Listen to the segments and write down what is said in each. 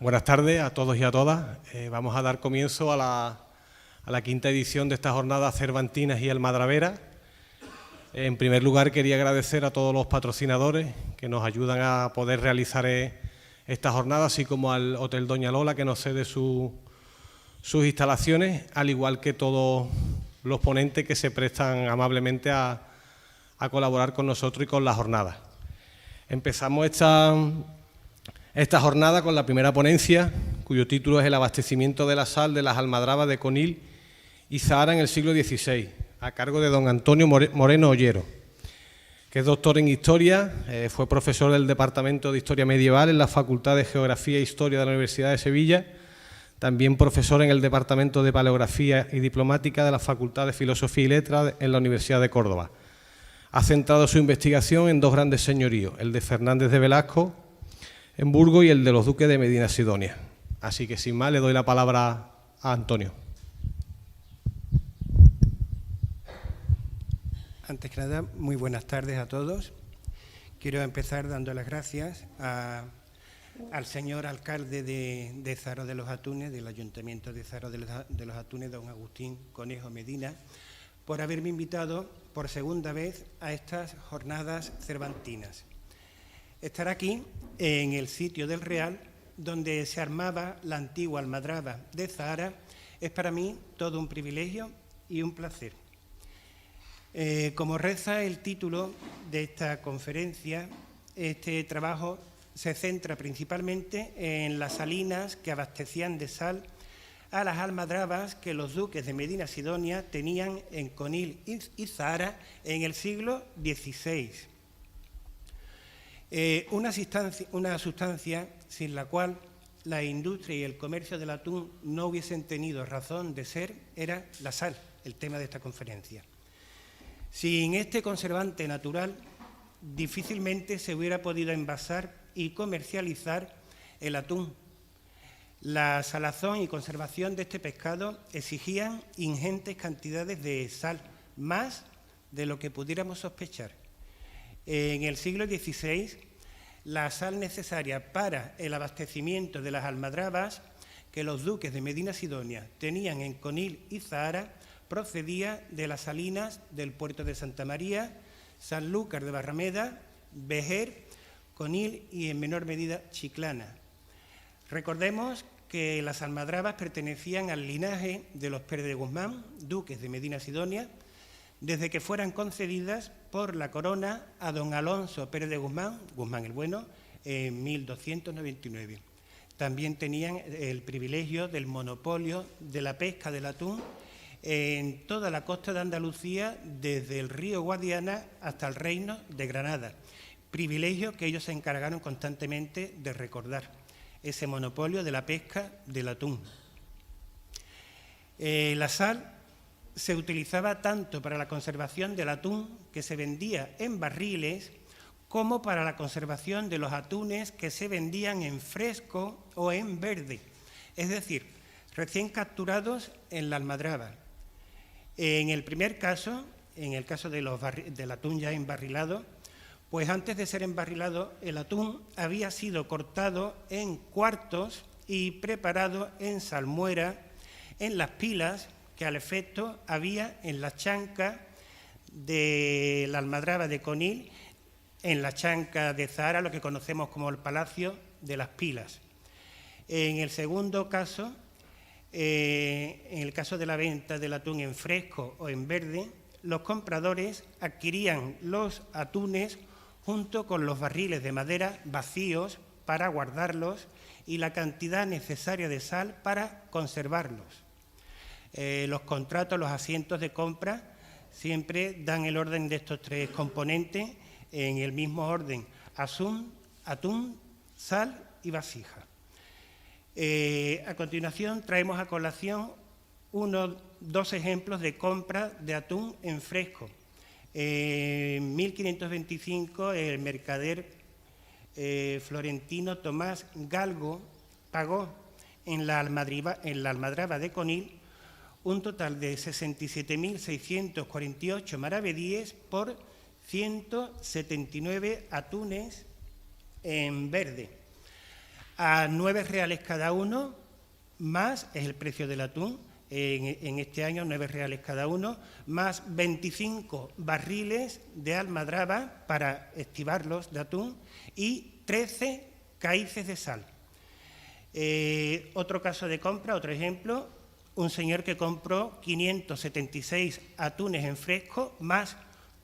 Buenas tardes a todos y a todas. Vamos a dar comienzo a la quinta edición de esta jornada Cervantinas y Almadravera. En primer lugar, quería agradecer a todos los patrocinadores que nos ayudan a poder realizar esta jornada, así como al Hotel Doña Lola, que nos cede sus instalaciones, al igual que todos los ponentes que se prestan amablemente a colaborar con nosotros y con la jornada. Empezamos esta jornada con la primera ponencia, cuyo título es El abastecimiento de la sal de las almadrabas de Conil y Zahara en el siglo XVI, a cargo de don Antonio Moreno Ollero, que es doctor en Historia, fue profesor del Departamento de Historia Medieval en la Facultad de Geografía e Historia de la Universidad de Sevilla, también profesor en el Departamento de Paleografía y Diplomática de la Facultad de Filosofía y Letras en la Universidad de Córdoba. Ha centrado su investigación en dos grandes señoríos, el de Fernández de Velasco en Burgos y el de los duques de Medina Sidonia. Así que sin más le doy la palabra a Antonio. Antes que nada, muy buenas tardes a todos. Quiero empezar dando las gracias al señor alcalde de Zahara de los Atunes, del Ayuntamiento de Zahara de los Atunes, don Agustín Conejo Medina, por haberme invitado por segunda vez a estas jornadas cervantinas. Estar aquí, en el sitio del Real, donde se armaba la antigua almadraba de Zahara, es para mí todo un privilegio y un placer. Como reza el título de esta conferencia, este trabajo se centra principalmente en las salinas que abastecían de sal a las almadrabas que los duques de Medina Sidonia tenían en Conil y Zahara en el siglo XVI. Una sustancia sin la cual la industria y el comercio del atún no hubiesen tenido razón de ser era la sal, el tema de esta conferencia. Sin este conservante natural, difícilmente se hubiera podido envasar y comercializar el atún. La salazón y conservación de este pescado exigían ingentes cantidades de sal, más de lo que pudiéramos sospechar. En el siglo XVI, la sal necesaria para el abastecimiento de las almadrabas que los duques de Medina Sidonia tenían en Conil y Zahara procedía de las salinas del puerto de Santa María, Sanlúcar de Barrameda, Vejer, Conil y en menor medida Chiclana. Recordemos que las almadrabas pertenecían al linaje de los Pérez de Guzmán, duques de Medina Sidonia, desde que fueran concedidas por la corona a don Alonso Pérez de Guzmán, Guzmán el Bueno, en 1299. También tenían el privilegio del monopolio de la pesca del atún en toda la costa de Andalucía, desde el río Guadiana hasta el reino de Granada, privilegio que ellos se encargaron constantemente de recordar, ese monopolio de la pesca del atún. La sal se utilizaba tanto para la conservación del atún, que se vendía en barriles, como para la conservación de los atunes que se vendían en fresco o en verde, es decir, recién capturados en la almadraba. En el primer caso, en el caso del atún ya embarrilado, pues antes de ser embarrilado, el atún había sido cortado en cuartos y preparado en salmuera en las pilas que al efecto había en la chanca de la almadraba de Conil, en la chanca de Zahara, lo que conocemos como el Palacio de las Pilas. En el segundo caso, en el caso de la venta del atún en fresco o en verde, los compradores adquirían los atunes junto con los barriles de madera vacíos para guardarlos y la cantidad necesaria de sal para conservarlos. Los contratos, los asientos de compra, siempre dan el orden de estos tres componentes en el mismo orden: atún, sal y vasija. A continuación traemos a colación dos ejemplos de compra de atún en fresco. En 1525 el mercader florentino Tomás Galgo pagó en la almadraba de Conil un total de 67.648 maravedíes por 179 atunes en verde. a 9 reales cada uno, más es el precio del atún, en este año 9 reales cada uno, más 25 barriles de almadraba para estibarlos de atún y 13 caíces de sal. Otro caso de compra, otro ejemplo, un señor que compró 576 atunes en fresco, más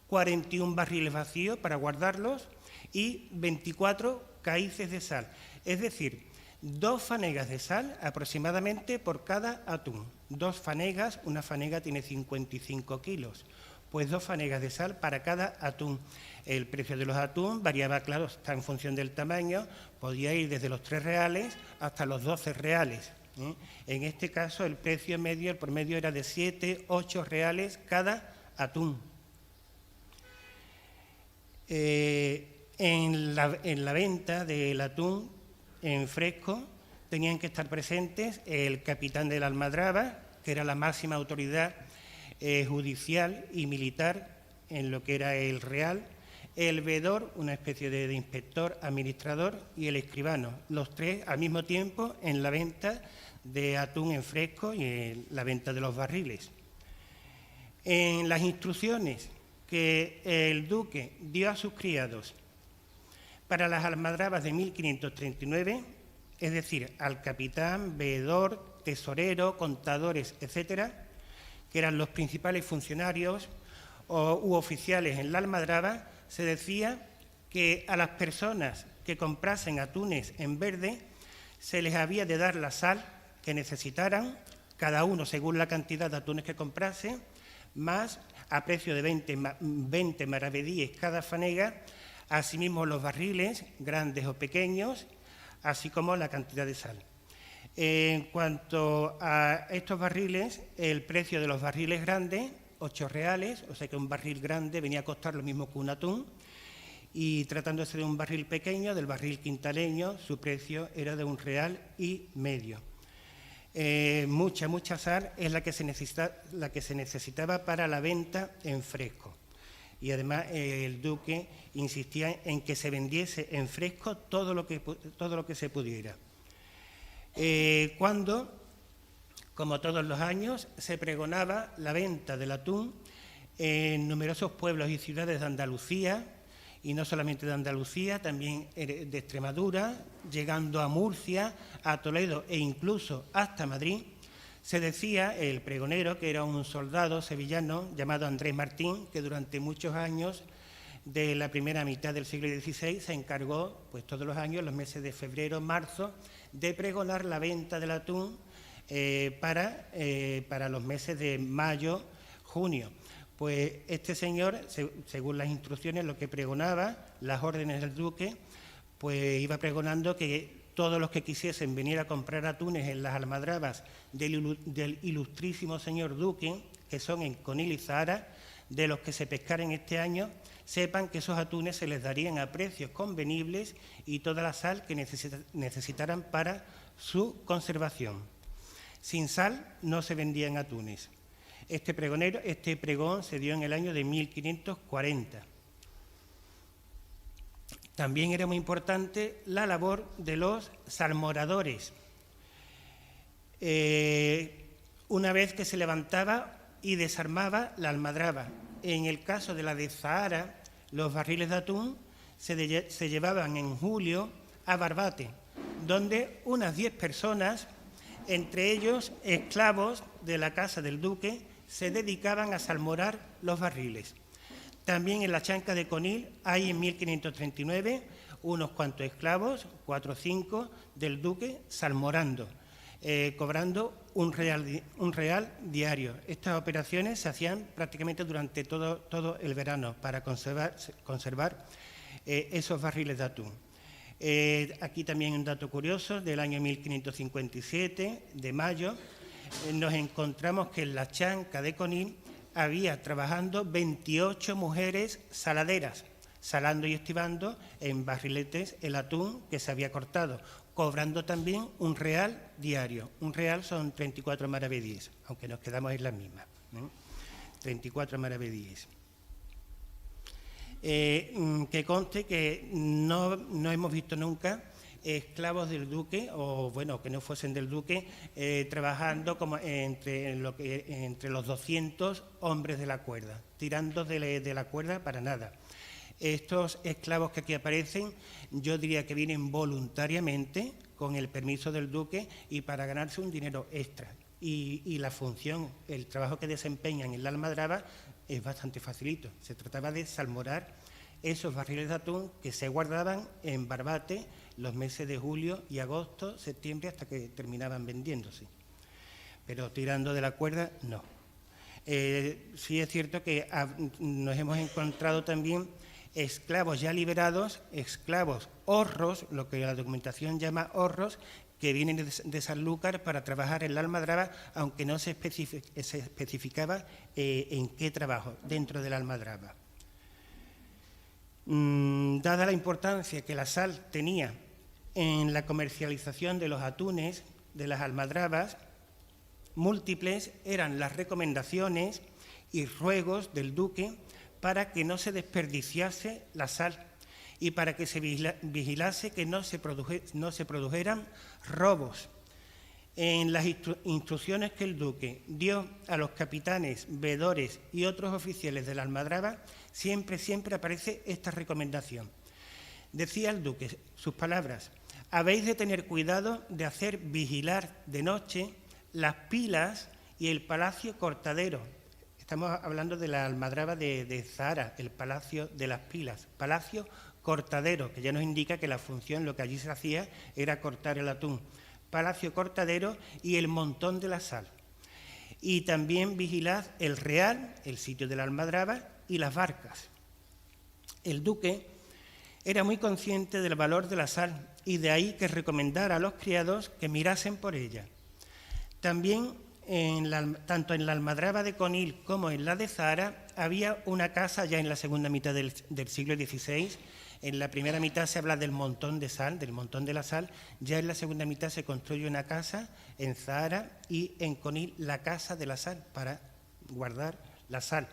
41 barriles vacíos para guardarlos y 24 caíces de sal. Es decir, 2 fanegas de sal aproximadamente por cada atún. 2 fanegas, una fanega tiene 55 kilos, pues 2 fanegas de sal para cada atún. El precio de los atún variaba, claro, está en función del tamaño, podía ir desde los 3 reales hasta los 12 reales. En este caso, el precio medio, el promedio era de 7, 8 reales cada atún. En la venta del atún en fresco tenían que estar presentes el capitán de la almadraba, que era la máxima autoridad judicial y militar en lo que era el real, el veedor, una especie de inspector administrador, y el escribano, los 3 al mismo tiempo en la venta de atún en fresco y en la venta de los barriles. En las instrucciones que el duque dio a sus criados para las almadrabas de 1539, es decir, al capitán, veedor, tesorero, contadores, etcétera, que eran los principales funcionarios u oficiales en la almadraba, se decía que a las personas que comprasen atunes en verde se les había de dar la sal que necesitaran, cada uno según la cantidad de atunes que comprase, más a precio de 20 maravedíes cada fanega, asimismo los barriles, grandes o pequeños, así como la cantidad de sal. En cuanto a estos barriles, el precio de los barriles grandes, 8 reales, o sea que un barril grande venía a costar lo mismo que un atún, y tratándose de un barril pequeño, del barril quintaleño, su precio era de 1,5 reales. Mucha sal es la que se necesitaba para la venta en fresco. Y además el duque insistía en que se vendiese en fresco todo lo que se pudiera. Cuando, como todos los años, se pregonaba la venta del atún en numerosos pueblos y ciudades de Andalucía, y no solamente de Andalucía, también de Extremadura, llegando a Murcia, a Toledo e incluso hasta Madrid. Se decía, el pregonero, que era un soldado sevillano llamado Andrés Martín, que durante muchos años de la primera mitad del siglo XVI se encargó, pues todos los años, los meses de febrero, marzo, de pregonar la venta del atún para los meses de mayo, junio. Pues este señor, según las instrucciones, lo que pregonaba, las órdenes del duque, pues iba pregonando que todos los que quisiesen venir a comprar atunes en las almadrabas del ilustrísimo señor duque, que son en Conil y Zahara, de los que se pescaren este año, sepan que esos atunes se les darían a precios convenibles y toda la sal que necesitaran para su conservación. Sin sal no se vendían atunes. Este pregón se dio en el año de 1540. También era muy importante la labor de los salmoradores. Una vez que se levantaba y desarmaba la almadraba. En el caso de la de Zahara, los barriles de atún se llevaban en julio a Barbate, donde unas 10 personas, entre ellos esclavos de la casa del duque, se dedicaban a salmorar los barriles. También en la chanca de Conil hay en 1539 unos cuantos esclavos, 4 o 5, del duque salmorando, cobrando un real diario. Estas operaciones se hacían prácticamente durante todo el verano para conservar esos barriles de atún. Aquí también un dato curioso, del año 1557, de mayo, nos encontramos que en la chanca de Conil había trabajando 28 mujeres saladeras, salando y estibando en barriletes el atún que se había cortado, cobrando también un real diario. Un real son 34 maravedíes, aunque nos quedamos en las mismas. 34 maravedíes. Que conste que no hemos visto nunca esclavos del duque, o bueno, que no fuesen del duque, trabajando como entre los 200 hombres de la cuerda, tirando de la cuerda para nada. Estos esclavos que aquí aparecen, yo diría que vienen voluntariamente, con el permiso del duque y para ganarse un dinero extra. Y la función, el trabajo que desempeñan en la almadraba es bastante facilito. Se trataba de salmorar esos barriles de atún que se guardaban en Barbate los meses de julio y agosto, septiembre, hasta que terminaban vendiéndose. Pero tirando de la cuerda, no. Sí es cierto que nos hemos encontrado también esclavos ya liberados, esclavos horros, lo que la documentación llama horros, que vienen de Sanlúcar para trabajar en la almadraba, aunque no se especificaba en qué trabajo dentro de la almadraba. Dada la importancia que la sal tenía en la comercialización de los atunes de las almadrabas, múltiples eran las recomendaciones y ruegos del duque para que no se desperdiciase la sal y para que se vigilase que no se produjeran robos. En las instrucciones que el duque dio a los capitanes, veedores y otros oficiales de la almadraba, siempre aparece esta recomendación. Decía el duque, sus palabras: habéis de tener cuidado de hacer vigilar de noche las pilas y el palacio cortadero. Estamos hablando de la almadraba de Zahara, el palacio de las pilas, palacio cortadero, que ya nos indica que la función, lo que allí se hacía, era cortar el atún. Palacio cortadero y el montón de la sal. Y también vigilad el real, el sitio de la almadraba, y las barcas. El duque era muy consciente del valor de la sal y de ahí que recomendara a los criados que mirasen por ella. También, tanto en la almadraba de Conil como en la de Zahara, había una casa ya en la segunda mitad del siglo XVI. En la primera mitad se habla del montón de sal, del montón de la sal. Ya en la segunda mitad se construye una casa en Zahara y en Conil la casa de la sal para guardar la sal.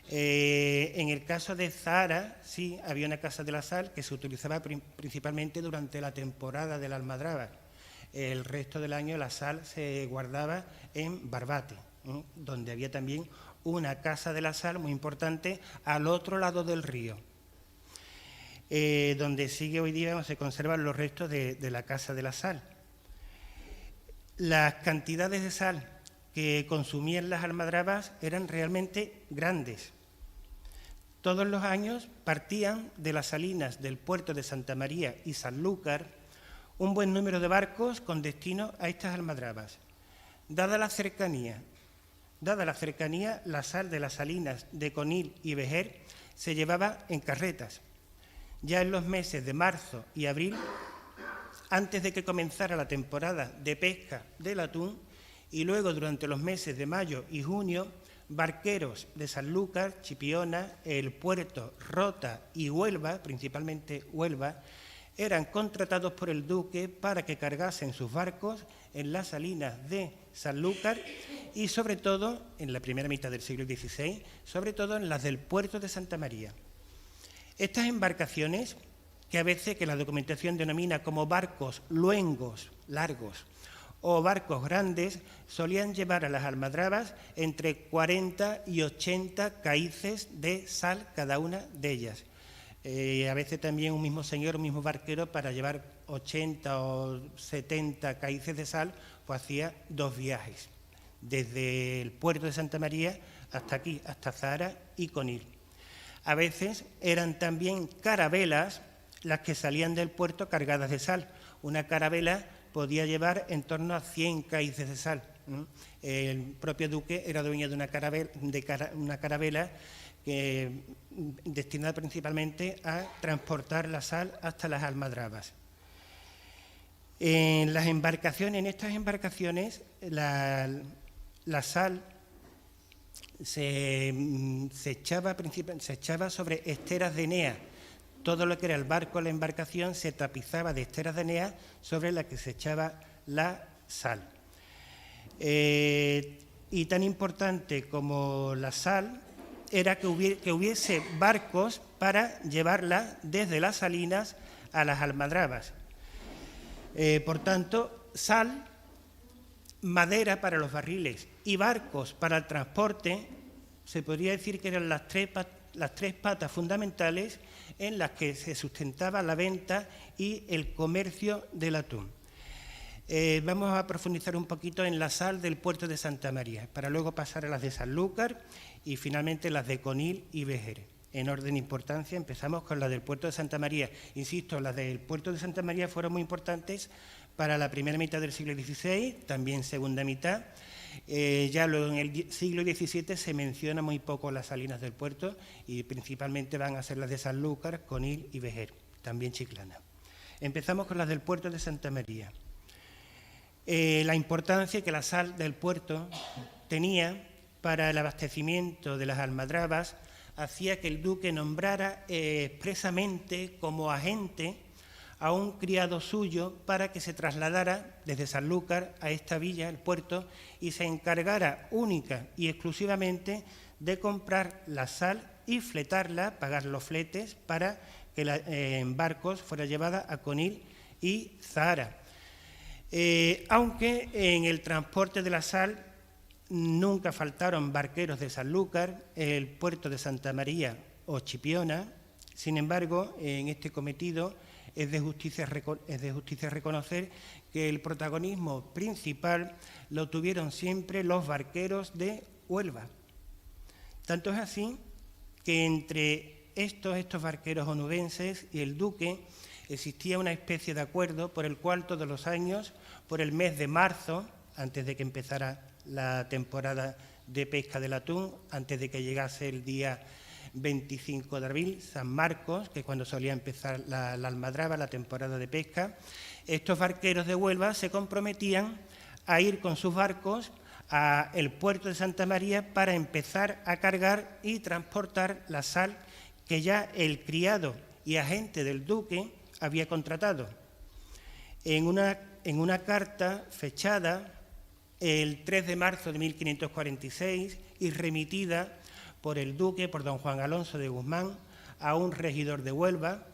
En el caso de Zahara, sí, había una casa de la sal que se utilizaba principalmente durante la temporada de la almadraba. El resto del año la sal se guardaba en Barbate, donde había también una casa de la sal muy importante al otro lado del río, donde sigue hoy día, se conservan los restos de la casa de la sal. Las cantidades de sal que consumían las almadrabas eran realmente grandes. Todos los años partían de las salinas del puerto de Santa María y Sanlúcar un buen número de barcos con destino a estas almadrabas. Dada la cercanía, la sal de las salinas de Conil y Vejer se llevaba en carretas. Ya en los meses de marzo y abril, antes de que comenzara la temporada de pesca del atún, y luego durante los meses de mayo y junio, barqueros de Sanlúcar, Chipiona, El Puerto, Rota y Huelva, principalmente Huelva, eran contratados por el duque para que cargasen sus barcos en las salinas de Sanlúcar y sobre todo, en la primera mitad del siglo XVI, sobre todo en las del puerto de Santa María. Estas embarcaciones, que a veces la documentación denomina como barcos luengos, largos, o barcos grandes, solían llevar a las almadrabas entre 40 y 80 caíces de sal cada una de ellas. A veces también un mismo señor, un mismo barquero, para llevar 80 o 70 caíces de sal, pues hacía 2 viajes, desde el puerto de Santa María hasta aquí, hasta Zahara y Conil. A veces eran también carabelas las que salían del puerto cargadas de sal. Una carabela podía llevar en torno a 100 caíces de sal. El propio duque era dueño de una carabela destinada principalmente a transportar la sal hasta las almadrabas. En estas embarcaciones, la sal se echaba sobre esteras de enea. Todo lo que era el barco, la embarcación, se tapizaba de esteras de enea sobre la que se echaba la sal. Y tan importante como la sal era que hubiese barcos para llevarla desde las salinas a las almadrabas. Por tanto, sal, madera para los barriles y barcos para el transporte, se podría decir que eran las tres patas fundamentales en las que se sustentaba la venta y el comercio del atún. Vamos a profundizar un poquito en la sal del puerto de Santa María, para luego pasar a las de Sanlúcar y finalmente las de Conil y Vejer. En orden de importancia empezamos con las del puerto de Santa María. Insisto, las del puerto de Santa María fueron muy importantes para la primera mitad del siglo XVI, también segunda mitad. Ya luego en el siglo XVII se menciona muy poco las salinas del puerto y principalmente van a ser las de Sanlúcar, Conil y Vejer, también Chiclana. Empezamos con las del puerto de Santa María. La importancia que la sal del puerto tenía para el abastecimiento de las almadrabas hacía que el duque nombrara expresamente como agente a un criado suyo para que se trasladara desde Sanlúcar a esta villa, el puerto, y se encargara única y exclusivamente de comprar la sal y fletarla, pagar los fletes para que en barcos fuera llevada a Conil y Zahara. Aunque en el transporte de la sal nunca faltaron barqueros de Sanlúcar, el puerto de Santa María o Chipiona. Sin embargo, en este cometido es de justicia reconocer que el protagonismo principal lo tuvieron siempre los barqueros de Huelva. Tanto es así que entre estos barqueros onubenses y el duque existía una especie de acuerdo por el cual todos los años, por el mes de marzo, antes de que empezara la temporada de pesca del atún, antes de que llegase el día 25 de abril, San Marcos, que es cuando solía empezar la almadraba, la temporada de pesca, estos barqueros de Huelva se comprometían a ir con sus barcos al puerto de Santa María para empezar a cargar y transportar la sal que ya el criado y agente del duque había contratado. En una carta fechada el 3 de marzo de 1546 y remitida por el duque, por don Juan Alonso de Guzmán, a un regidor de Huelva,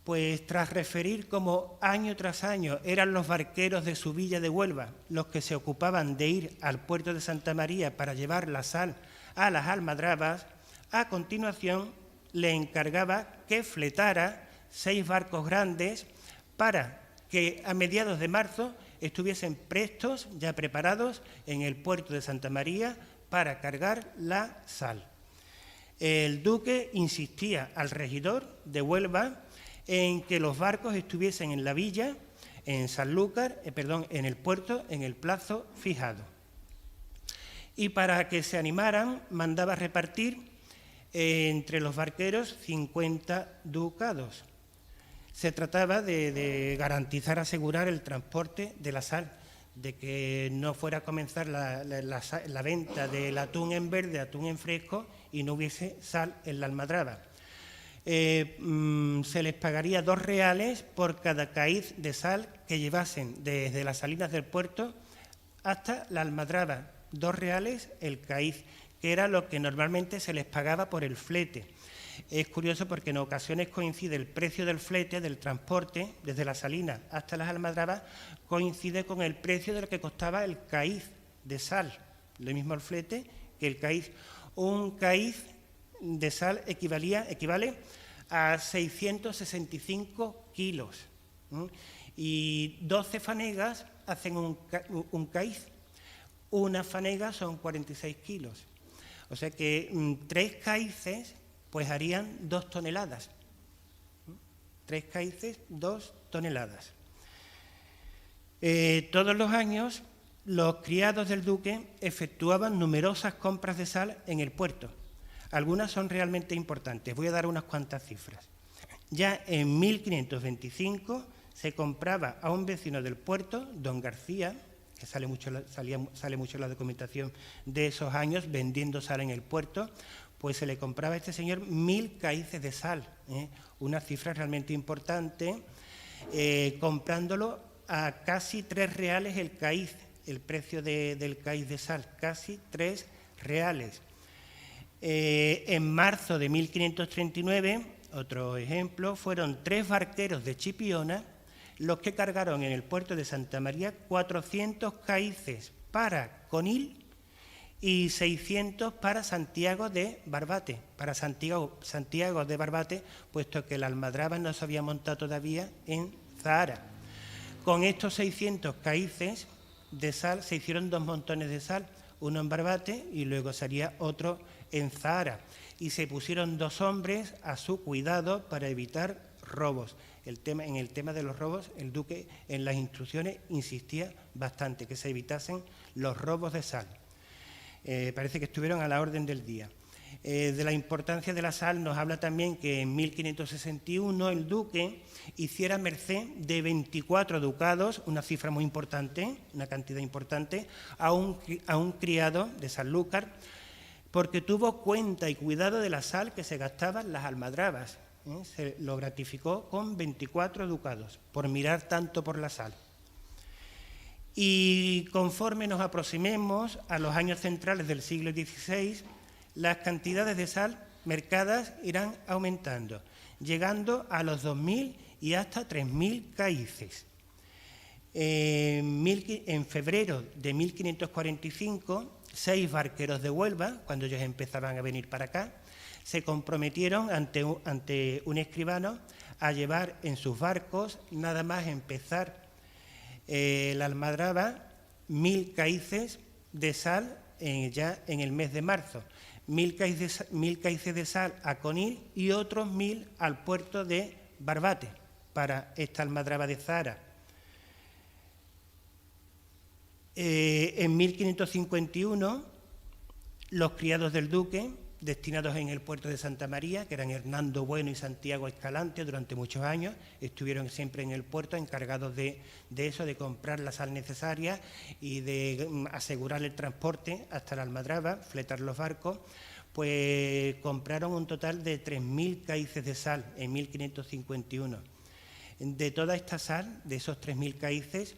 pues tras referir cómo año tras año eran los barqueros de su villa de Huelva los que se ocupaban de ir al puerto de Santa María para llevar la sal a las almadrabas, a continuación le encargaba que fletara 6 barcos grandes para que a mediados de marzo estuviesen prestos, ya preparados, en el puerto de Santa María para cargar la sal. El duque insistía al regidor de Huelva en que los barcos estuviesen en la villa, en Sanlúcar, en el puerto, en el plazo fijado. Y para que se animaran, mandaba repartir entre los barqueros 50 ducados. Se trataba de garantizar, asegurar el transporte de la sal, de que no fuera a comenzar la venta del atún en verde, atún en fresco, y no hubiese sal en la almadraba. Se les pagaría 2 reales por cada caíz de sal que llevasen desde las salinas del puerto hasta la almadraba. 2 reales el caíz, que era lo que normalmente se les pagaba por el flete. Es curioso porque en ocasiones coincide el precio del flete, del transporte, desde la salina hasta las almadrabas, coincide con el precio de lo que costaba el caíz de sal. Lo mismo el flete que el caíz. Un caíz de sal equivale a 665 kilos. Y 12 fanegas hacen un caíz. Una fanega son 46 kilos. O sea que 3 caíces pues harían 2 toneladas. 3 caíces, 2 toneladas. Todos los años los criados del duque efectuaban numerosas compras de sal en el puerto. Algunas son realmente importantes. Voy a dar unas cuantas cifras. Ya en 1525 se compraba a un vecino del puerto, don García, que sale mucho en la documentación de esos años, vendiendo sal en el puerto, pues se le compraba a este señor 1000 caíces de sal, una cifra realmente importante, comprándolo a casi 3 reales el caíz, el precio del caíz de sal, casi 3 reales. En marzo de 1539, otro ejemplo, fueron 3 barqueros de Chipiona los que cargaron en el puerto de Santa María 400 caíces para Conil y 600 para Santiago de Barbate, puesto que la almadraba no se había montado todavía en Zahara. Con estos 600 caíces de sal se hicieron 2 montones de sal, uno en Barbate y luego sería otro en Zahara. Y se pusieron 2 hombres a su cuidado para evitar robos. En el tema de los robos, el duque en las instrucciones insistía bastante, que se evitasen los robos de sal. Parece que estuvieron a la orden del día. De la importancia de la sal nos habla también que en 1561 el duque hiciera merced de 24 ducados, una cifra muy importante, una cantidad importante, a un criado de Sanlúcar, porque tuvo cuenta y cuidado de la sal que se gastaban las almadrabas. Se lo gratificó con 24 ducados, por mirar tanto por la sal. Y conforme nos aproximemos a los años centrales del siglo XVI, las cantidades de sal mercadas irán aumentando, llegando a los 2.000 y hasta 3.000 caíces. En febrero de 1545, 6 barqueros de Huelva, cuando ellos empezaban a venir para acá, se comprometieron ante un escribano a llevar en sus barcos, nada más empezar la almadraba, 1.000 caíces de sal ya en el mes de marzo. 1.000 caíces de sal a Conil y otros 1.000 al puerto de Barbate para esta almadraba de Zahara. En 1551, los criados del duque, destinados en el puerto de Santa María, que eran Hernando Bueno y Santiago Escalante, durante muchos años estuvieron siempre en el puerto encargados de eso, de comprar la sal necesaria y de asegurar el transporte hasta la almadraba, fletar los barcos, pues compraron un total de 3.000 caíces de sal en 1551. De toda esta sal, de esos 3.000 caíces,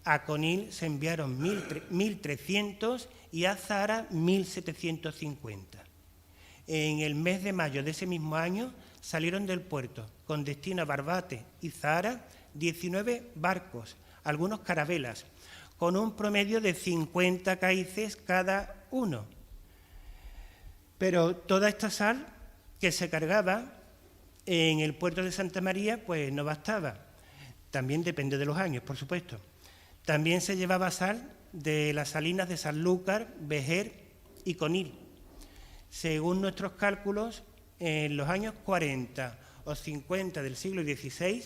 a Conil se enviaron 1.300 y a Zahara 1.750. En el mes de mayo de ese mismo año salieron del puerto con destino a Barbate y Zahara 19 barcos, algunos carabelas, con un promedio de 50 caíces cada uno. Pero toda esta sal que se cargaba en el puerto de Santa María pues no bastaba. También depende de los años, por supuesto. También se llevaba sal de las salinas de Sanlúcar, Vejer y Conil. Según nuestros cálculos, en los años 40 o 50 del siglo XVI,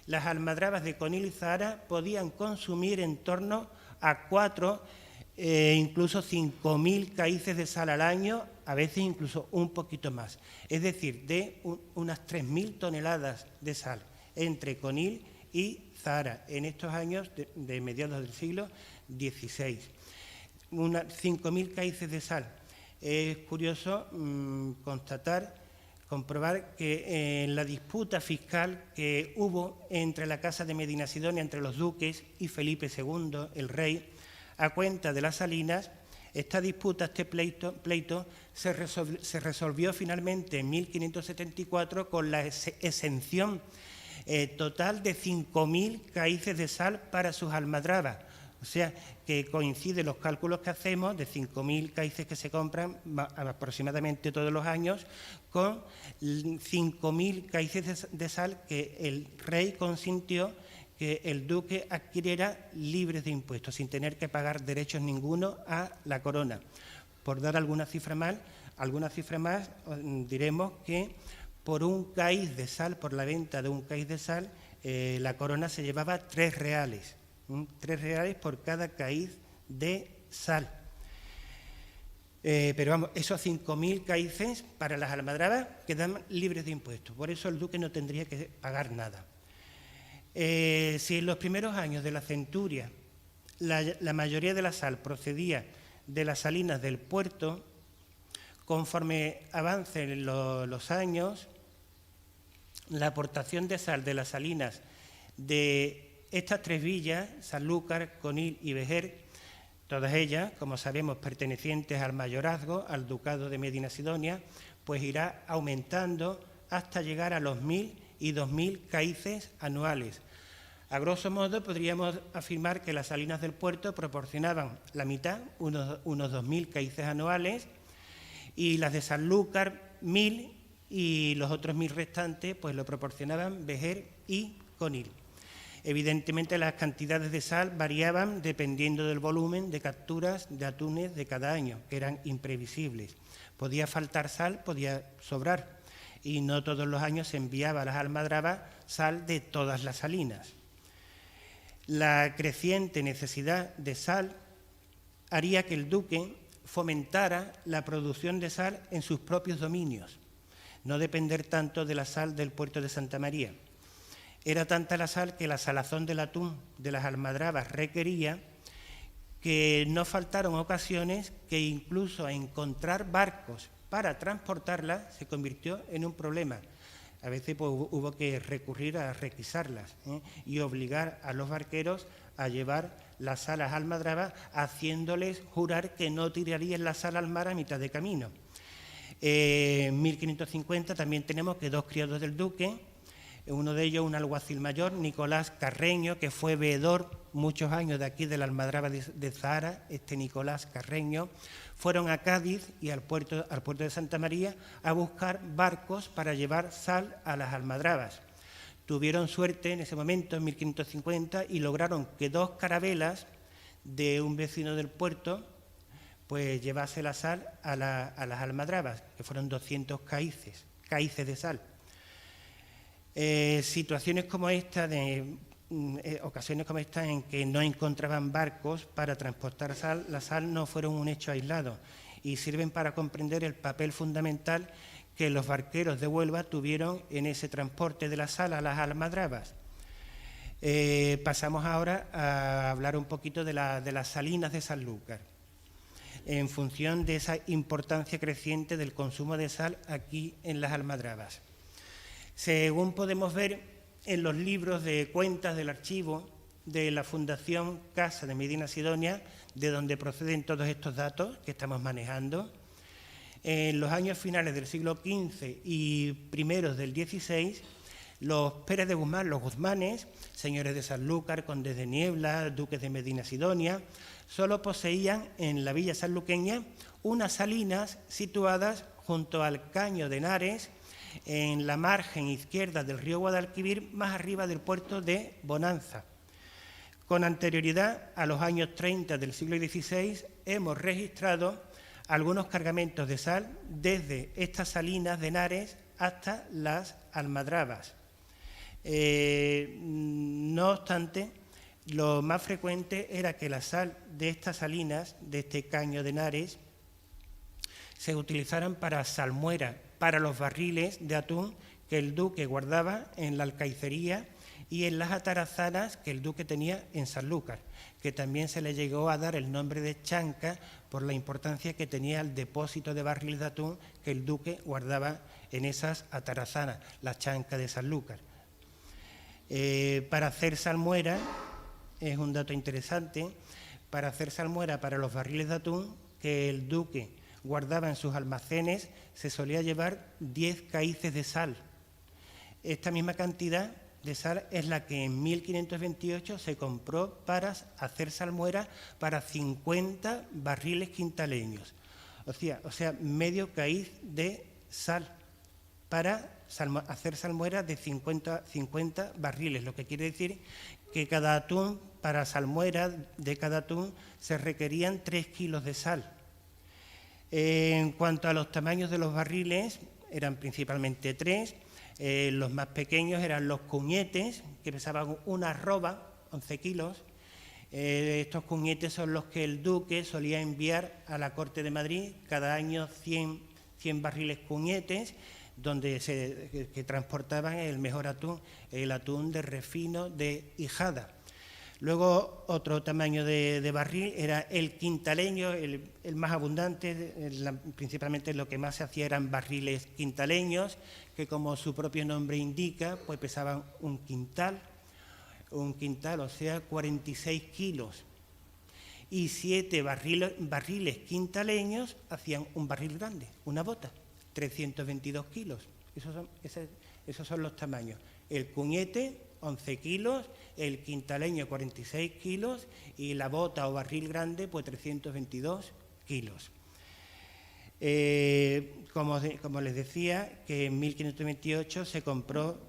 las almadrabas de Conil y Zahara podían consumir en torno a 4, incluso 5.000 caíces de sal al año, a veces incluso un poquito más. Es decir, de unas 3.000 toneladas de sal entre Conil y Zahara en estos años de mediados del siglo XVI. 5.000 caíces de sal. Es curioso comprobar que en la disputa fiscal que hubo entre la Casa de Medinasidonia, entre los duques y Felipe II, el rey, a cuenta de las salinas, esta disputa, este pleito se resolvió finalmente en 1574 con la exención total de 5.000 caíces de sal para sus almadrabas. O sea, que coinciden los cálculos que hacemos de 5.000 caíces que se compran aproximadamente todos los años con 5.000 caíces de sal que el rey consintió que el duque adquiriera libres de impuestos, sin tener que pagar derechos ninguno a la corona. Por dar alguna cifra más, diremos que por un caíz de sal, por la venta de un caíz de sal, la corona se llevaba 3 reales. 3 reales por cada caíz de sal. Pero vamos, esos 5.000 caíces para las almadrabas quedan libres de impuestos. Por eso el duque no tendría que pagar nada. Si en los primeros años de la centuria la mayoría de la sal procedía de las salinas del puerto, conforme avancen los años, la aportación de sal de las salinas de estas 3 villas, Sanlúcar, Conil y Vejer, todas ellas, como sabemos, pertenecientes al mayorazgo, al ducado de Medinasidonia, pues irá aumentando hasta llegar a los 1.000 y 2.000 caíces anuales. A grosso modo, podríamos afirmar que las salinas del puerto proporcionaban la mitad, unos 2.000 caíces anuales, y las de Sanlúcar 1.000, y los otros 1.000 restantes pues lo proporcionaban Vejer y Conil. Evidentemente, las cantidades de sal variaban dependiendo del volumen de capturas de atunes de cada año, que eran imprevisibles. Podía faltar sal, podía sobrar, y no todos los años se enviaba a las almadrabas sal de todas las salinas. La creciente necesidad de sal haría que el duque fomentara la producción de sal en sus propios dominios, no depender tanto de la sal del puerto de Santa María. Era tanta la sal que la salazón del atún de las almadrabas requería que no faltaron ocasiones que incluso encontrar barcos para transportarla se convirtió en un problema. A veces pues, hubo que recurrir a requisarlas y obligar a los barqueros a llevar la sal a las almadrabas, haciéndoles jurar que no tirarían la sal al mar a mitad de camino. En 1550 también tenemos que 2 criados del duque, uno de ellos un alguacil mayor, Nicolás Carreño, que fue veedor muchos años de aquí de la almadraba de Zahara, Nicolás Carreño, fueron a Cádiz y al puerto de Santa María a buscar barcos para llevar sal a las almadrabas. Tuvieron suerte en ese momento, en 1550, y lograron que 2 carabelas de un vecino del puerto pues llevase la sal a las almadrabas, que fueron 200 caíces de sal. Situaciones como esta, ocasiones como esta en que no encontraban barcos para transportar sal, la sal no fueron un hecho aislado y sirven para comprender el papel fundamental que los barqueros de Huelva tuvieron en ese transporte de la sal a las almadrabas. Pasamos ahora a hablar un poquito de las salinas de Sanlúcar, en función de esa importancia creciente del consumo de sal aquí en las almadrabas. Según podemos ver en los libros de cuentas del archivo de la Fundación Casa de Medina Sidonia, de donde proceden todos estos datos que estamos manejando, en los años finales del siglo XV y primeros del XVI, los Pérez de Guzmán, los Guzmanes, señores de Sanlúcar, condes de Niebla, duques de Medina Sidonia, solo poseían en la villa sanluqueña unas salinas situadas junto al Caño de Henares, en la margen izquierda del río Guadalquivir, más arriba del puerto de Bonanza. Con anterioridad a los años 30 del siglo XVI, hemos registrado algunos cargamentos de sal desde estas salinas de Henares hasta las almadrabas. No obstante, lo más frecuente era que la sal de estas salinas, de este Caño de Henares, se utilizaran para salmuera, para los barriles de atún que el duque guardaba en la alcaicería y en las atarazanas que el duque tenía en Sanlúcar, que también se le llegó a dar el nombre de chanca por la importancia que tenía el depósito de barriles de atún que el duque guardaba en esas atarazanas, la chanca de Sanlúcar. Para hacer salmuera, es un dato interesante, para hacer salmuera para los barriles de atún que el duque guardaba en sus almacenes, se solía llevar 10 caíces de sal. Esta misma cantidad de sal es la que en 1528 se compró para hacer salmuera para 50 barriles quintaleños. O sea, medio caíz de sal para hacer salmuera de 50 barriles, lo que quiere decir que cada atún, para salmuera de cada atún, se requerían 3 kilos de sal. En cuanto a los tamaños de los barriles, eran principalmente 3. Los más pequeños eran los cuñetes, que pesaban una arroba, 11 kilos. Estos cuñetes son los que el duque solía enviar a la corte de Madrid, cada año 100 barriles cuñetes, donde que transportaban el mejor atún, el atún de refino de Hijada. Luego, otro tamaño de barril era el quintaleño, el más abundante, principalmente lo que más se hacía eran barriles quintaleños, que como su propio nombre indica, pues pesaban un quintal, o sea, 46 kilos. Y 7 barriles quintaleños hacían un barril grande, una bota, 322 kilos. Esos son los tamaños. El cuñete, 11 kilos, el quintaleño 46 kilos y la bota o barril grande pues 322 kilos. Como les decía, que en 1528 se compró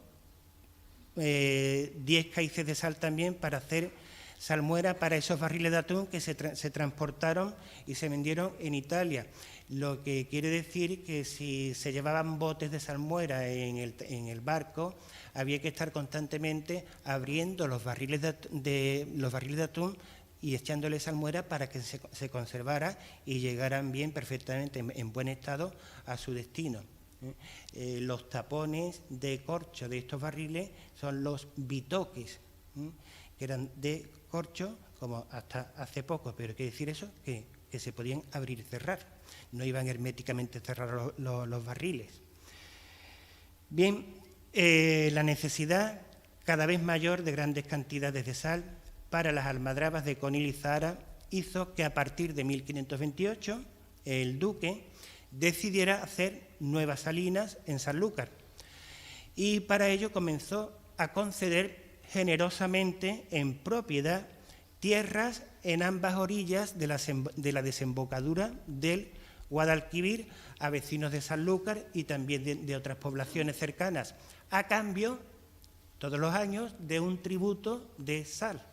10 cáices de sal también para hacer salmuera para esos barriles de atún que se transportaron y se vendieron en Italia. Lo que quiere decir que si se llevaban botes de salmuera en el barco, había que estar constantemente abriendo los barriles de atún y echándole salmuera para que se conservara y llegaran bien, perfectamente, en buen estado a su destino. Los tapones de corcho de estos barriles son los bitoques, que eran de corcho, como hasta hace poco, pero quiere decir eso, que se podían abrir y cerrar, no iban herméticamente cerrados los barriles. Bien, la necesidad cada vez mayor de grandes cantidades de sal para las almadrabas de Conil y Zahara hizo que a partir de 1528 el duque decidiera hacer nuevas salinas en Sanlúcar y para ello comenzó a conceder generosamente en propiedad tierras en ambas orillas de la desembocadura del Guadalquivir a vecinos de Sanlúcar y también de otras poblaciones cercanas, a cambio, todos los años, de un tributo de sal.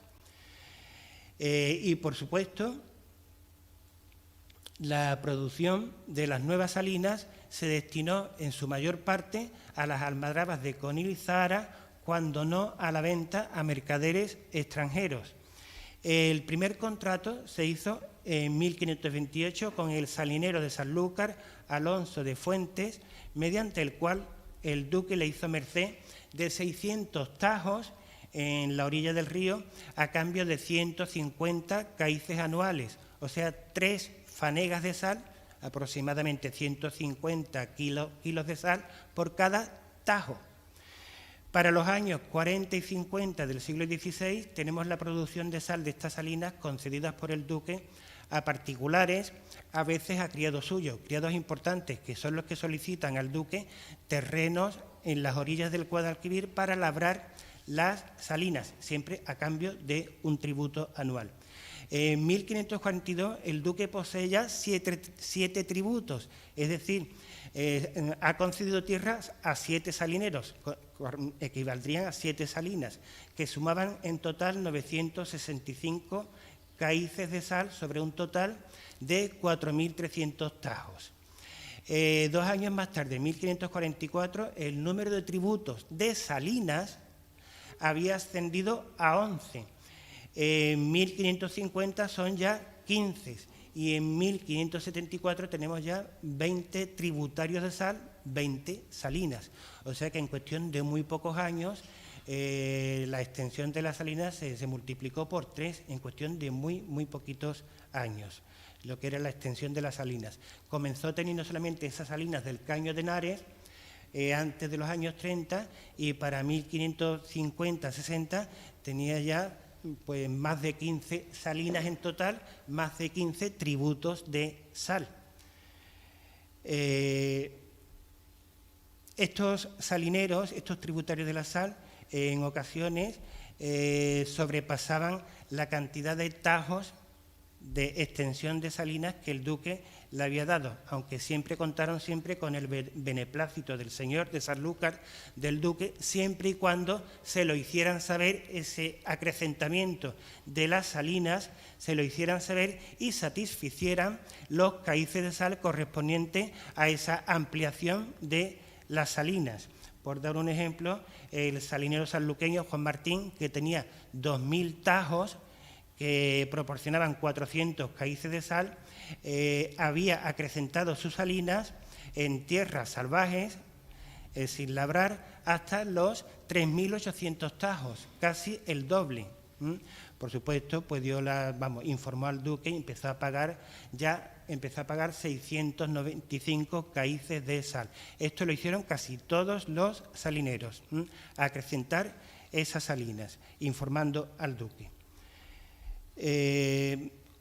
Y, por supuesto, la producción de las nuevas salinas se destinó en su mayor parte a las almadrabas de Conil y Zahara, cuando no a la venta a mercaderes extranjeros. El primer contrato se hizo en 1528 con el salinero de Sanlúcar, Alonso de Fuentes, mediante el cual el duque le hizo merced de 600 tajos en la orilla del río a cambio de 150 cáices anuales, o sea, 3 fanegas de sal, aproximadamente 150 kilos de sal por cada tajo. Para los años 40 y 50 del siglo XVI tenemos la producción de sal de estas salinas concedidas por el duque a particulares, a veces a criados suyos, criados importantes que son los que solicitan al duque terrenos en las orillas del Guadalquivir para labrar las salinas, siempre a cambio de un tributo anual. En 1542 el duque posee ya 7 tributos, es decir, ha concedido tierras a 7 salineros, equivaldrían a 7 salinas, que sumaban en total 965 cáices de sal sobre un total de 4.300 tajos. 2 años más tarde, en 1544, el número de tributos de salinas había ascendido a 11. En 1550 son ya 15 y en 1574 tenemos ya 20 tributarios de sal, 20 salinas. O sea que en cuestión de muy pocos años la extensión de las salinas se multiplicó por 3 en cuestión de muy poquitos años, lo que era la extensión de las salinas. Comenzó teniendo solamente esas salinas del Caño de Henares antes de los años 30 y para 1550-60 tenía ya pues más de 15 salinas en total, más de 15 tributos de sal. Estos salineros, estos tributarios de la sal, en ocasiones sobrepasaban la cantidad de tajos de extensión de salinas que el duque le había dado, aunque siempre contaron con el beneplácito del señor de Sanlúcar, del duque, siempre y cuando se lo hicieran saber ese acrecentamiento de las salinas, se lo hicieran saber y satisficieran los cáices de sal correspondientes a esa ampliación de las salinas. Por dar un ejemplo, el salinero sanluqueño Juan Martín, que tenía 2.000 tajos, que proporcionaban 400 cáices de sal, había acrecentado sus salinas en tierras salvajes, sin labrar, hasta los 3.800 tajos, casi el doble. Por supuesto, pues informó al duque y empezó a pagar 695 cáices de sal. Esto lo hicieron casi todos los salineros, acrecentar esas salinas, informando al duque.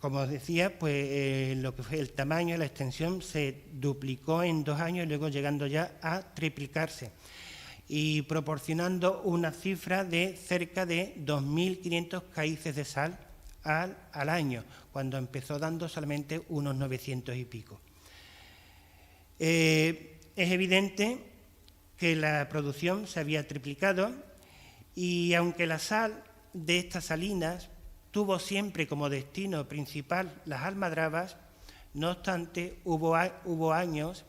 Como os decía, pues lo que fue el tamaño, la extensión se duplicó en 2 años, luego llegando ya a triplicarse. y proporcionando una cifra de cerca de 2.500 caíces de sal al año, cuando empezó dando solamente unos 900 y pico. Es evidente que la producción se había triplicado y aunque la sal de estas salinas tuvo siempre como destino principal las almadrabas, no obstante hubo años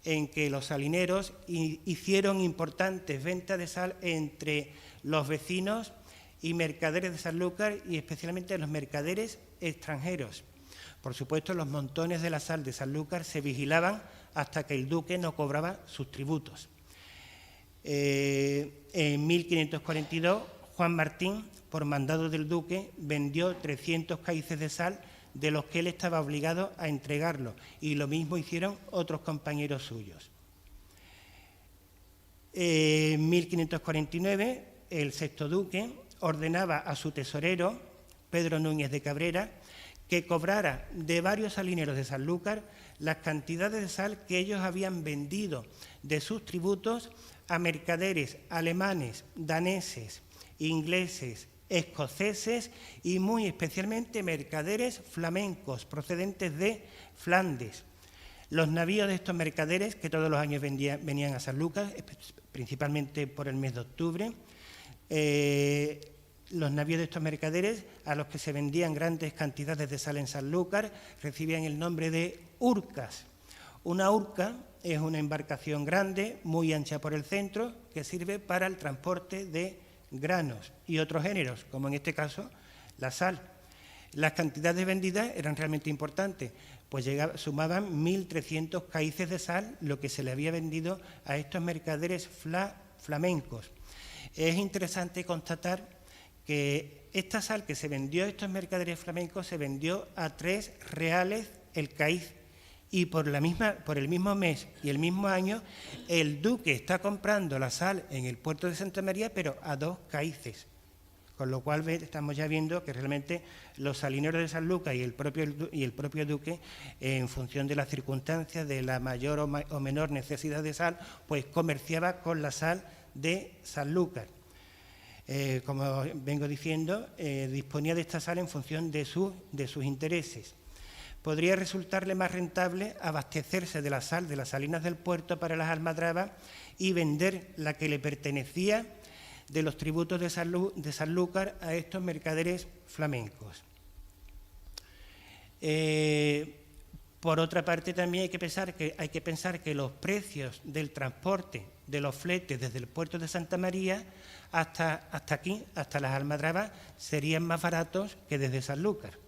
en que los salineros hicieron importantes ventas de sal entre los vecinos y mercaderes de Sanlúcar y especialmente los mercaderes extranjeros. Por supuesto, los montones de la sal de Sanlúcar se vigilaban hasta que el duque no cobraba sus tributos. En 1542, Juan Martín, por mandado del duque, vendió 300 caíces de sal de los que él estaba obligado a entregarlo, y lo mismo hicieron otros compañeros suyos. En 1549, el sexto duque ordenaba a su tesorero, Pedro Núñez de Cabrera, que cobrara de varios salineros de Sanlúcar las cantidades de sal que ellos habían vendido de sus tributos a mercaderes alemanes, daneses, ingleses, escoceses y muy especialmente mercaderes flamencos procedentes de Flandes. Los navíos de estos mercaderes, que todos los años venían a Sanlúcar, principalmente por el mes de octubre, los navíos de estos mercaderes, a los que se vendían grandes cantidades de sal en Sanlúcar, recibían el nombre de urcas. Una urca es una embarcación grande, muy ancha por el centro, que sirve para el transporte de granos y otros géneros, como en este caso la sal. Las cantidades vendidas eran realmente importantes, pues sumaban 1.300 caíces de sal, lo que se le había vendido a estos mercaderes flamencos. Es interesante constatar que esta sal que se vendió a estos mercaderes flamencos se vendió a 3 reales el caíz, y por el mismo mes y el mismo año el duque está comprando la sal en el puerto de Santa María, pero a 2 caíces, con lo cual estamos ya viendo que realmente los salineros de Sanlúcar y el propio duque, en función de las circunstancias de la mayor o menor necesidad de sal, pues comerciaba con la sal de Sanlúcar. Como vengo diciendo, disponía de esta sal en función de sus intereses. Podría resultarle más rentable abastecerse de la sal de las salinas del puerto para las almadrabas y vender la que le pertenecía de los tributos de Sanlúcar a estos mercaderes flamencos. Por otra parte, también hay que pensar que los precios del transporte de los fletes desde el puerto de Santa María hasta aquí, hasta las almadrabas, serían más baratos que desde Sanlúcar.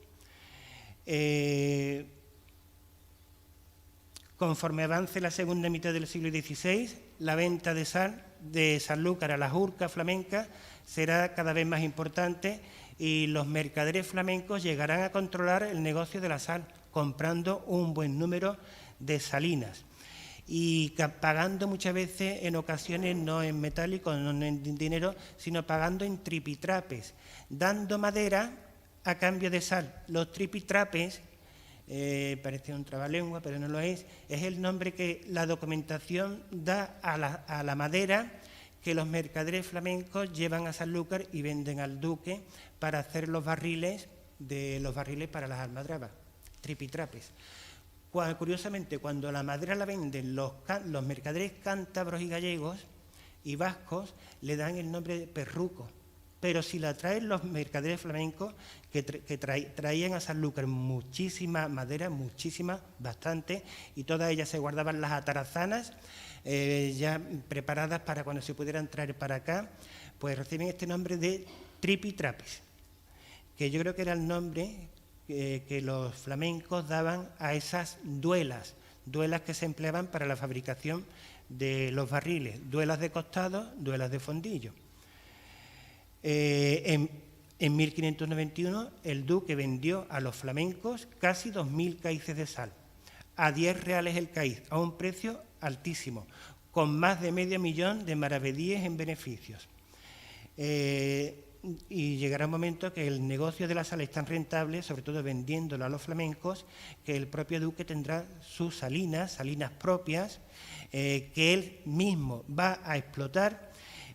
Conforme avance la segunda mitad del siglo XVI, la venta de sal de Sanlúcar a las urcas flamencas será cada vez más importante y los mercaderes flamencos llegarán a controlar el negocio de la sal, comprando un buen número de salinas y pagando muchas veces, en ocasiones, no en metálico, no en dinero, sino pagando en tripitrapes, dando madera a cambio de sal. Los tripitrapes, parece un trabalengua, pero no lo es el nombre que la documentación da a la madera que los mercaderes flamencos llevan a Sanlúcar y venden al duque para hacer los barriles para las almadrabas, tripitrapes. Curiosamente, cuando la madera la venden los mercaderes cántabros y gallegos y vascos, le dan el nombre de perruco. Pero si la traen los mercaderes flamencos, que traían a Sanlúcar muchísima madera, bastante, y todas ellas se guardaban las atarazanas ya preparadas para cuando se pudieran traer para acá, pues reciben este nombre de tripitrapes, que yo creo que era el nombre que los flamencos daban a esas duelas que se empleaban para la fabricación de los barriles, duelas de costado, duelas de fondillo. En 1591 el duque vendió a los flamencos casi 2.000 caíces de sal, a 10 reales el caíz, a un precio altísimo, con más de medio millón de maravedíes en beneficios. Y llegará un momento que el negocio de la sal es tan rentable, sobre todo vendiéndolo a los flamencos, que el propio duque tendrá sus salinas propias, que él mismo va a explotar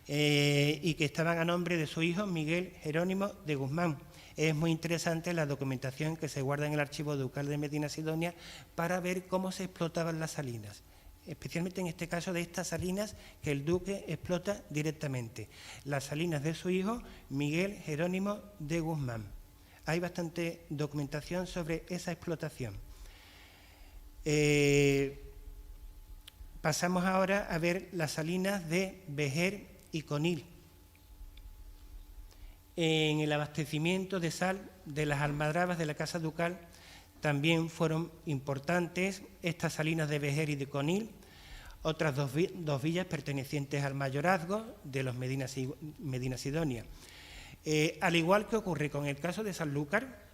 y que estaban a nombre de su hijo Miguel Jerónimo de Guzmán. Es muy interesante la documentación que se guarda en el Archivo Ducal de Medinasidonia para ver cómo se explotaban las salinas, especialmente en este caso de estas salinas que el duque explota directamente, las salinas de su hijo Miguel Jerónimo de Guzmán. Hay bastante documentación sobre esa explotación. Pasamos ahora a ver las salinas de Vejer y Conil. En el abastecimiento de sal de las almadrabas de la Casa Ducal también fueron importantes estas salinas de Vejer y de Conil, otras dos villas pertenecientes al mayorazgo de los Medinasidonia. Al igual que ocurre con el caso de Sanlúcar,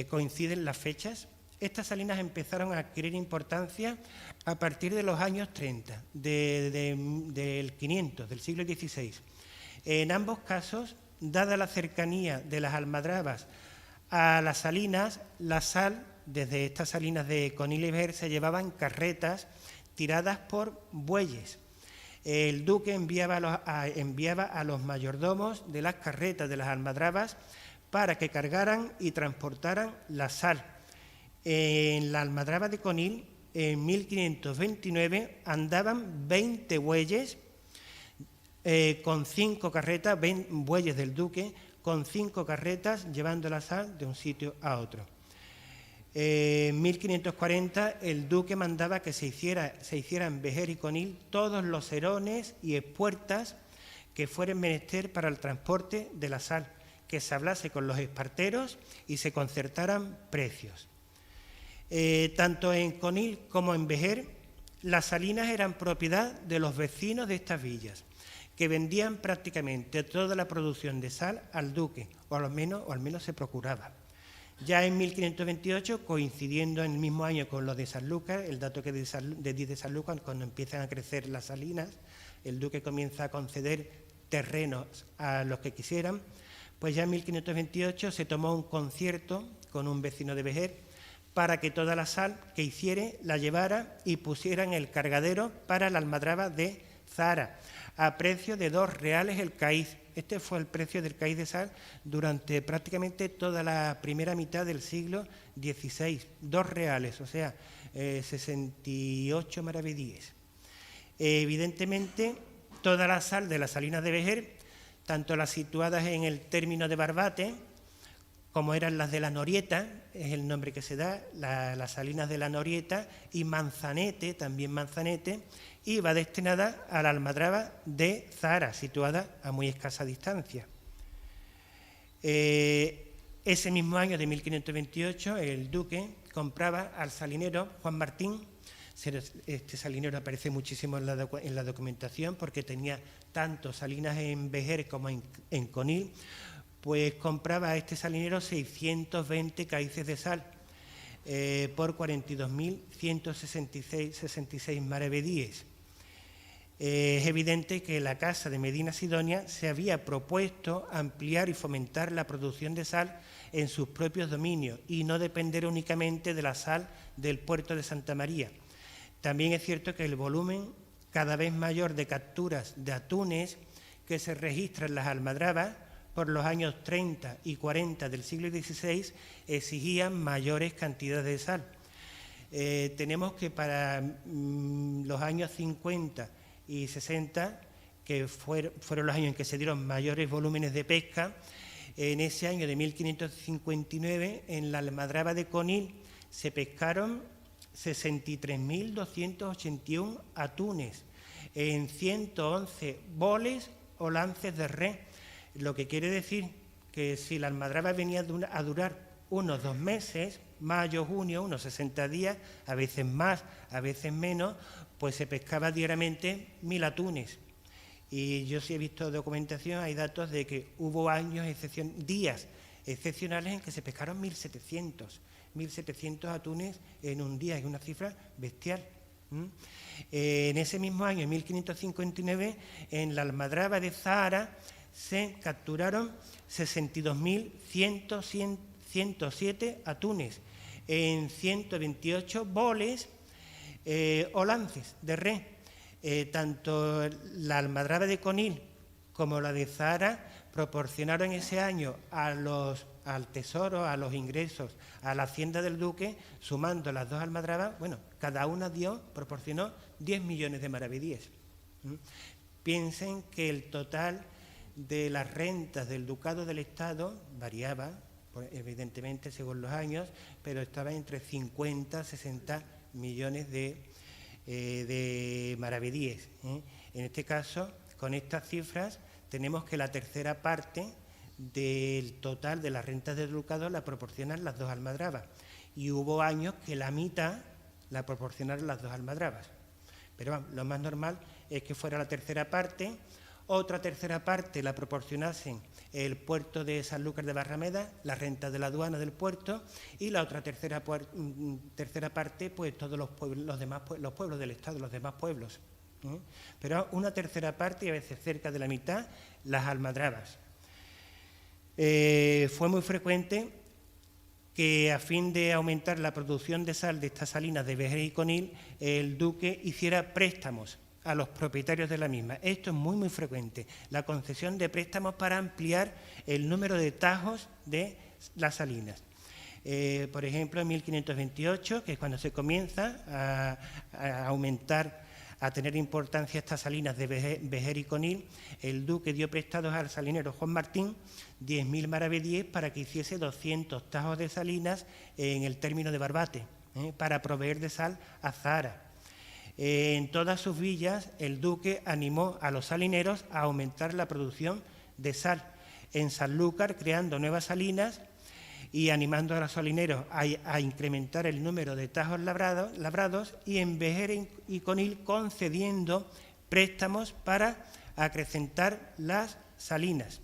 coinciden las fechas. Estas salinas empezaron a adquirir importancia a partir de los años 30, del 500, del siglo XVI. En ambos casos, dada la cercanía de las almadrabas a las salinas, la sal, desde estas salinas de Conil y Vejer, se llevaba en carretas tiradas por bueyes. El duque enviaba a los mayordomos de las carretas de las almadrabas para que cargaran y transportaran la sal. En la almadraba de Conil, en 1529, andaban 20 bueyes con 5 carretas, bueyes del duque, con 5 carretas llevando la sal de un sitio a otro. En 1540 el duque mandaba que se hiciera en Vejer y Conil todos los serones y espuertas que fueran menester para el transporte de la sal, que se hablase con los esparteros y se concertaran precios. Tanto en Conil como en Vejer, las salinas eran propiedad de los vecinos de estas villas, que vendían prácticamente toda la producción de sal al duque, o al menos se procuraba. Ya en 1528, coincidiendo en el mismo año con lo de Sanlúcar, el dato que dice de Sanlúcar, cuando empiezan a crecer las salinas, el duque comienza a conceder terrenos a los que quisieran, pues ya en 1528 se tomó un concierto con un vecino de Vejer para que toda la sal que hiciere la llevara y pusiera en el cargadero para la almadraba de Zahara, a precio de 2 reales el caíz. Este fue el precio del caíz de sal durante prácticamente toda la primera mitad del siglo XVI. 2 reales, o sea, 68 maravedíes. Evidentemente, toda la sal de las salinas de Vejer, tanto las situadas en el término de Barbate, como eran las de la Norieta, es el nombre que se da, las salinas de la Norieta, y Manzanete, también Manzanete, iba destinada a la almadraba de Zahara, situada a muy escasa distancia. Ese mismo año de 1528, el duque compraba al salinero Juan Martín. Este salinero aparece muchísimo en la documentación porque tenía tanto salinas en Vejer como en Conil, pues compraba a este salinero 620 caíces de sal por 42.166 maravedíes. Es evidente que la Casa de Medinasidonia se había propuesto ampliar y fomentar la producción de sal en sus propios dominios y no depender únicamente de la sal del puerto de Santa María. También es cierto que el volumen cada vez mayor de capturas de atunes que se registran en las almadrabas por los años 30 y 40 del siglo XVI exigían mayores cantidades de sal. Tenemos que para los años 50 y 60, que fueron los años en que se dieron mayores volúmenes de pesca, en ese año de 1559, en la almadraba de Conil, se pescaron 63.281 atunes en 111 boles o lances de res, lo que quiere decir que si la almadraba venía a durar unos 2 meses, mayo, junio, unos 60 días, a veces más, a veces menos, pues se pescaba diariamente 1.000 atunes. Y yo sí he visto documentación, hay datos de que hubo días excepcionales en que se pescaron 1.700 atunes en un día, es una cifra bestial. En ese mismo año, en 1559, en la almadraba de Zahara se capturaron 62.107 atunes en 128 boles o lances de res. Tanto la almadraba de Conil como la de Zahara, proporcionaron ese año al tesoro, a los ingresos, a la hacienda del duque, sumando las dos almadrabas, bueno, cada una proporcionó 10 millones de maravedíes. Piensen que el total de las rentas del ducado del Estado variaba, evidentemente según los años, pero estaba entre 50 y 60 millones de maravedíes. En este caso, con estas cifras, tenemos que la tercera parte del total de las rentas del ducado la proporcionan las dos almadrabas. Y hubo años que la mitad la proporcionaron las dos almadrabas. Pero lo más normal es que fuera la tercera parte. Otra tercera parte la proporcionasen el puerto de Sanlúcar de Barrameda, la renta de la aduana del puerto, y la otra tercera parte, pues todos los pueblos del Estado, los demás pueblos. Pero una tercera parte, y a veces cerca de la mitad, las almadrabas. Fue muy frecuente que, a fin de aumentar la producción de sal de estas salinas de Vejer y Conil, el duque hiciera préstamos a los propietarios de la misma. Esto es muy, muy frecuente, la concesión de préstamos para ampliar el número de tajos de las salinas. Por ejemplo, en 1528, que es cuando se comienza a aumentar, a tener importancia estas salinas de Vejer y Conil, el duque dio prestados al salinero Juan Martín 10.000 maravedíes para que hiciese 200 tajos de salinas en el término de Barbate, para proveer de sal a Zahara. En todas sus villas, el duque animó a los salineros a aumentar la producción de sal. En Sanlúcar, creando nuevas salinas y animando a los salineros a incrementar el número de tajos labrados, y en Vejer y Conil concediendo préstamos para acrecentar las salinas.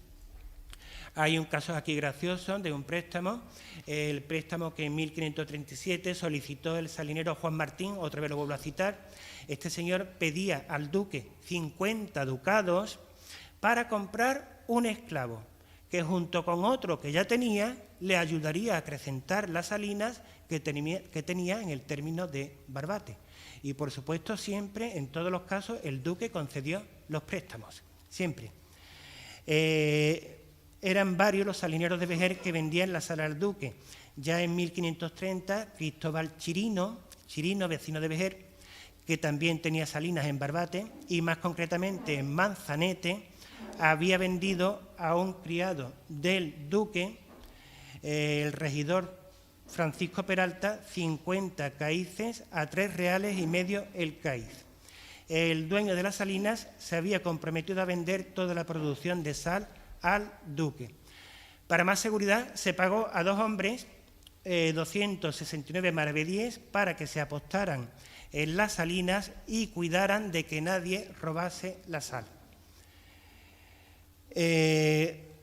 Hay un caso aquí gracioso de un préstamo, el préstamo que en 1537 solicitó el salinero Juan Martín, otra vez lo vuelvo a citar. Este señor pedía al duque 50 ducados para comprar un esclavo, que junto con otro que ya tenía, le ayudaría a acrecentar las salinas que tenía en el término de Barbate. Y, por supuesto, siempre, en todos los casos, el duque concedió los préstamos, siempre. Eran varios los salineros de Vejer que vendían la sal al duque. Ya en 1530, Cristóbal Chirino, vecino de Vejer, que también tenía salinas en Barbate, y más concretamente en Manzanete, había vendido a un criado del duque, el regidor Francisco Peralta, 50 caíces a 3,5 reales el caíz. El dueño de las salinas se había comprometido a vender toda la producción de sal al duque. Para más seguridad, se pagó a 2 hombres 269 maravedíes para que se apostaran en las salinas y cuidaran de que nadie robase la sal.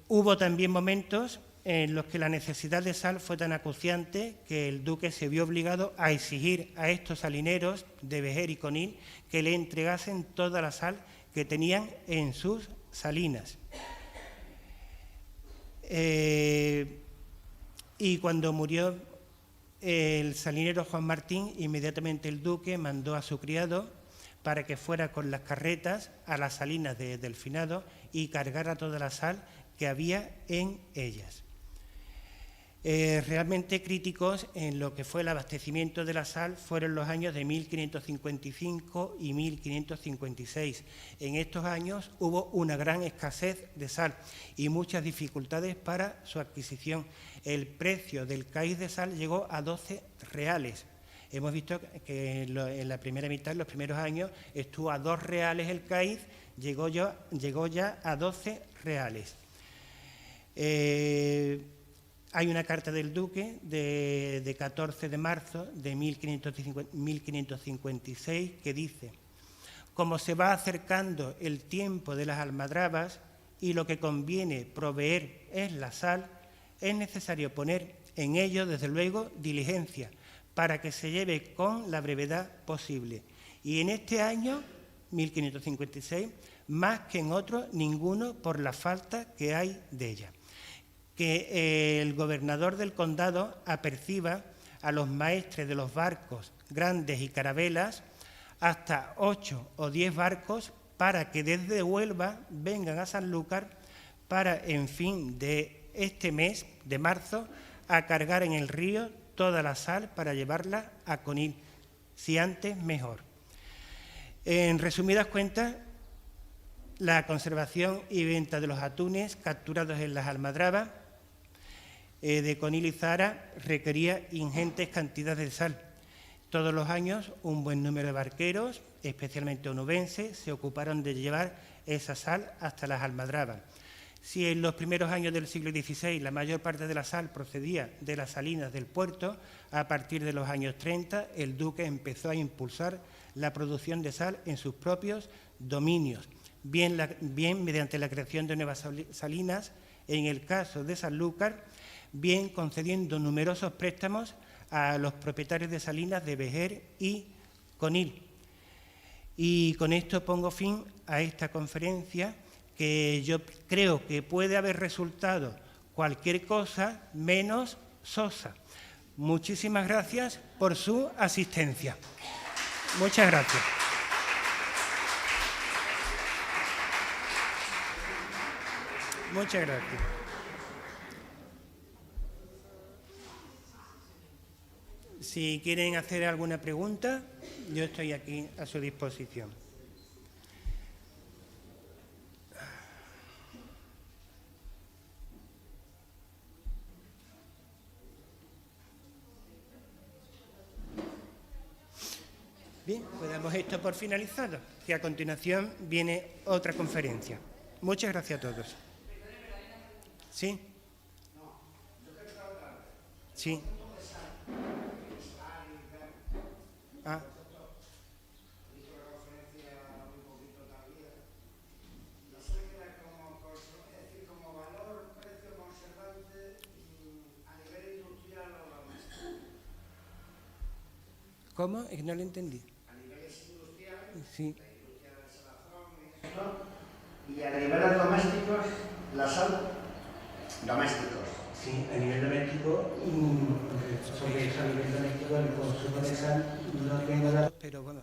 Hubo también momentos en los que la necesidad de sal fue tan acuciante que el duque se vio obligado a exigir a estos salineros de Vejer y Conil que le entregasen toda la sal que tenían en sus salinas. Y cuando murió el salinero Juan Martín, inmediatamente el duque mandó a su criado para que fuera con las carretas a las salinas de Delfinado y cargara toda la sal que había en ellas. Realmente críticos en lo que fue el abastecimiento de la sal fueron los años de 1555 y 1556. En estos años hubo una gran escasez de sal y muchas dificultades para su adquisición. El precio del caíz de sal llegó a 12 reales. Hemos visto que en la primera mitad, en los primeros años, estuvo a 2 reales el caíz, llegó ya a 12 reales. Hay una carta del duque de 14 de marzo de 1556 que dice: como se va acercando el tiempo de las almadrabas y lo que conviene proveer es la sal, es necesario poner en ello, desde luego, diligencia, para que se lleve con la brevedad posible. Y en este año, 1556, más que en otros, ninguno por la falta que hay de ella. Que el gobernador del condado aperciba a los maestres de los barcos grandes y carabelas hasta 8 o 10 barcos para que desde Huelva vengan a Sanlúcar para, en fin de este mes de marzo, a cargar en el río toda la sal para llevarla a Conil, si antes mejor. En resumidas cuentas, la conservación y venta de los atunes capturados en las almadrabas de Conil y Zahara requería ingentes cantidades de sal. Todos los años un buen número de barqueros, especialmente onubenses, se ocuparon de llevar esa sal hasta las almadrabas. Si en los primeros años del siglo XVI la mayor parte de la sal procedía de las salinas del puerto, a partir de los años 30 el duque empezó a impulsar la producción de sal en sus propios dominios, bien mediante la creación de nuevas salinas, en el caso de Sanlúcar, bien concediendo numerosos préstamos a los propietarios de salinas de Vejer y Conil. Y con esto pongo fin a esta conferencia, que yo creo que puede haber resultado cualquier cosa menos sosa. Muchísimas gracias por su asistencia. Muchas gracias. Muchas gracias. Si quieren hacer alguna pregunta, yo estoy aquí a su disposición. Bien, pues damos esto por finalizado, que a continuación viene otra conferencia. Muchas gracias a todos. ¿Sí? Sí. Ah. ¿Cómo? Es que no lo entendí. A niveles industriales, sí. La industria del salazón y a niveles domésticos, la sal, domésticos. Sí, a nivel doméstico, sobre eso, a nivel doméstico, el consumo de sal no tengo datos. Pero bueno,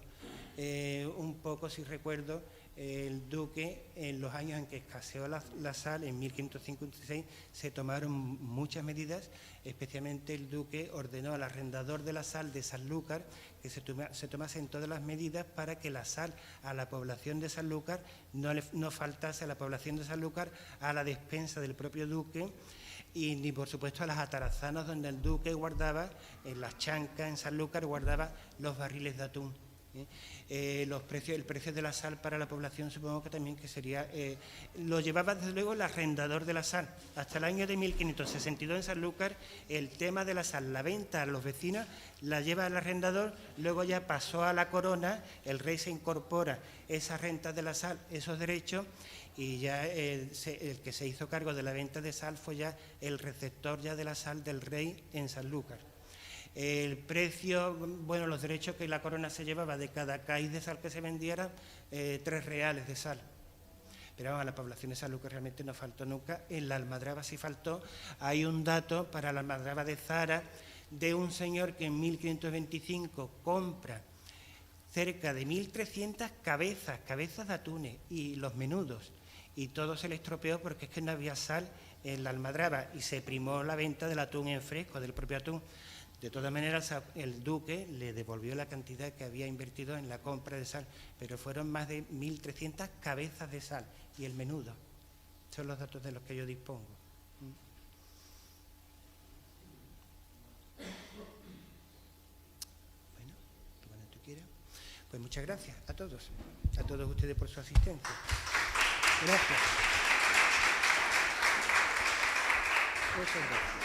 un poco si recuerdo, el duque, en los años en que escaseó la sal, en 1556, se tomaron muchas medidas, especialmente el duque ordenó al arrendador de la sal de Sanlúcar que se tomasen todas las medidas para que la sal a la población de Sanlúcar no faltase a la población de Sanlúcar a la despensa del propio duque, y ni por supuesto a las atarazanas donde el duque guardaba, en las chancas, en Sanlúcar, guardaba los barriles de atún. El precio de la sal para la población supongo que también que sería, lo llevaba desde luego el arrendador de la sal. Hasta el año de 1562 en Sanlúcar el tema de la sal, la venta a los vecinos la lleva el arrendador, luego ya pasó a la corona, el rey se incorpora esas rentas de la sal, esos derechos, y ya el que se hizo cargo de la venta de sal fue ya el receptor ya de la sal del rey en Sanlúcar. El precio, bueno, los derechos que la corona se llevaba de cada caíz de sal que se vendiera, 3 reales de sal. Pero vamos, a la población de Sanlúcar realmente no faltó nunca. En la almadraba sí faltó. Hay un dato para la almadraba de Zahara de un señor que en 1525 compra cerca de 1.300 cabezas de atunes y los menudos. Y todo se le estropeó porque es que no había sal en la almadraba y se primó la venta del atún en fresco, del propio atún. De todas maneras, el duque le devolvió la cantidad que había invertido en la compra de sal, pero fueron más de 1.300 cabezas de sal y el menudo. Son los datos de los que yo dispongo. Bueno, cuando tú quieras. Pues muchas gracias a todos ustedes por su asistencia. Gracias. Muchas gracias.